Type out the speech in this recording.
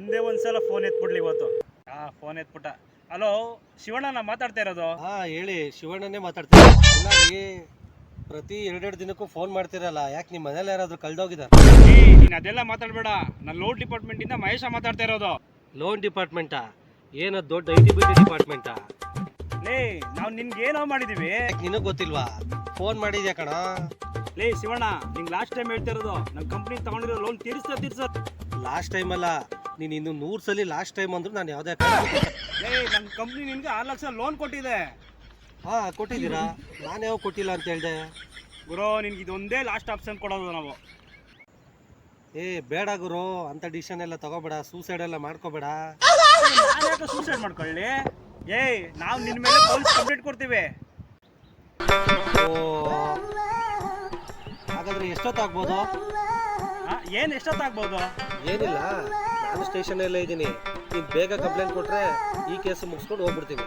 ಒಂದೇ ಒಂದ್ಸಲ ಫೋನ್ ಎತ್ಬಿಡ್ಲಿ ಇವತ್ತು. ಫೋನ್ ಎತ್ಬಿಟ್ಟ. ಹಲೋ ಶಿವಣ್ಣ, ನಾ ಮಾತಾಡ್ತಾ ಇರೋದು. ಹೇಳಿ, ಶಿವಣ್ಣನೇ ಮಾತಾಡ್ತೀನಿ. ಇಲ್ಲ ರೀ, ಪ್ರತಿ ಎರಡೆರಡು ದಿನಕ್ಕೂ ಫೋನ್ ಮಾಡ್ತಿರಲ್ಲ, ಯಾಕೆ ನಿಮ್ಮ ಮನೇಲಿ ಯಾರಾದ್ರೂ ಕಳ್ದೋಗಿದ್ದಾರೆ? ನೀನ್ ಅದೆಲ್ಲ ಮಾತಾಡ್ಬೇಡ. ನಾನು ಲೋನ್ ಡಿಪಾರ್ಟ್ಮೆಂಟ್ ಇಂದ ಮಹೇಶ ಮಾತಾಡ್ತಾ ಇರೋದು. ಲೋನ್ ಡಿಪಾರ್ಟ್ಮೆಂಟಾ? ಏನೋ ದೊಡ್ಡ ITBT ಡಿಪಾರ್ಟ್ಮೆಂಟಾ? ನಾವು ನಿನ್ಗೆ ಏನೋ ಮಾಡಿದೀವಿ. ನಿನಗ್ ಗೊತ್ತಿಲ್ವಾ? ಫೋನ್ ಮಾಡಿದ್ಯಾ ಕಣ? ಶಿವಣ್ಣ, ನಿಂಗೆ ಲಾಸ್ಟ್ ಟೈಮ್ ಹೇಳ್ತಾ ಇರೋದು, ನಮ್ಮ ಕಂಪ್ನಿ ತಗೊಂಡಿರೋ ಲೋನ್ ತೀರಿಸ. ಲಾಸ್ಟ್ ಟೈಮ್ ಅಲ್ಲ, ನೀನು ಇನ್ನು 100 ಸಲ ಲಾಸ್ಟ್ ಟೈಮ್ ಅಂದ್ರೂ ನಾನು ಯಾವುದೇ ನಮ್ಮ ಕಂಪ್ನಿ ನಿನ್ಗೆ 6 ಲಕ್ಷ ಲೋನ್ ಕೊಟ್ಟಿದೆ. ಕೊಟ್ಟಿದ್ದೀರಾ? ನಾನು ಯಾವ ಕೊಟ್ಟಿಲ್ಲ ಅಂತ ಹೇಳ್ದೆ ಗುರು. ನಿನ್ಗೆ ಇದೊಂದೇ ಲಾಸ್ಟ್ ಆಪ್ಷನ್ ಕೊಡೋದು ನಾವು. ಬೇಡ ಗುರು, ಅಂತ ಡಿಸಿಷನ್ ಎಲ್ಲ ತಗೋಬೇಡ, ಸೂಸೈಡ್ ಎಲ್ಲ ಮಾಡ್ಕೋಬೇಡ. ನಾನು ಸೂಸೈಡ್ ಮಾಡ್ಕೊಳ್ಳಿ? ನಾವು ನಿನ್ನ ಮೇಲೆ ಪೊಲೀಸ್ ಕಂಪ್ಲೇಂಟ್ ಕೊಡ್ತೀವಿ. ಹಾಗಾದ್ರೆ ಎಷ್ಟೊತ್ತಾಗ್ಬೋದು? ಎಷ್ಟೊತ್ತಾಗ್ಬೋದು? ಏನಿಲ್ಲ, ನಾನು ಸ್ಟೇಷನಲ್ಲೇ ಇದ್ದೀನಿ. ನೀನು ಬೇಗ ಕಂಪ್ಲೇಂಟ್ ಕೊಟ್ರೆ ಈ ಕೇಸ್ ಮುಗಿಸ್ಕೊಂಡು ಹೋಗ್ಬಿಡ್ತೀನಿ.